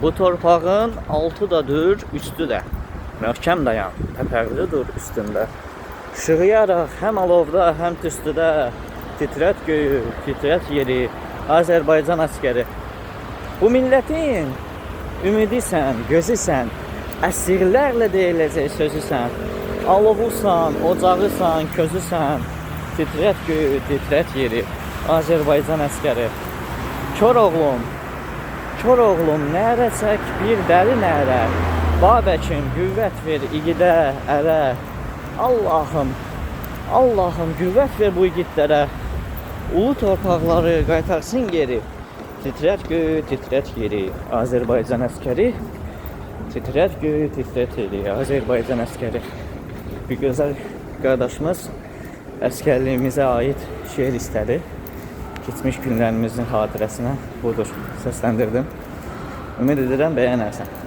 Bu torpağın altı da dur, üstü də. Möhkəm dayan, təpəqli dur üstündə. Şığıyaraq həm alovda, həm tüstüdə titrət göyü, titrət yeri, Azərbaycan əskəri. Bu millətin ümidisən, gözüsən, əsirlərlə deyiləcək sözüsən. Alovusan, ocağısan, közüsən, titrət göyü, titrət yeri, Azərbaycan əskəri. Kör oğlum, nərə çək bir dəri nərə, Babəkim, qüvvət ver igidə, ərə. Allahım, qüvvət ver bu igidlərə, ulu torpaqları qaytarsın geri. Titrət göyü, titrət yeri, Azərbaycan əskəri. Titrət göyü, titrət yeri, Azərbaycan əskəri. Bir gözəl qardaşımız əskərliyimizə aid şeir istədi. Keçmiş günlərimizin xatirəsinə budur, səsləndirdim. Ümid edirəm bəyənərsən.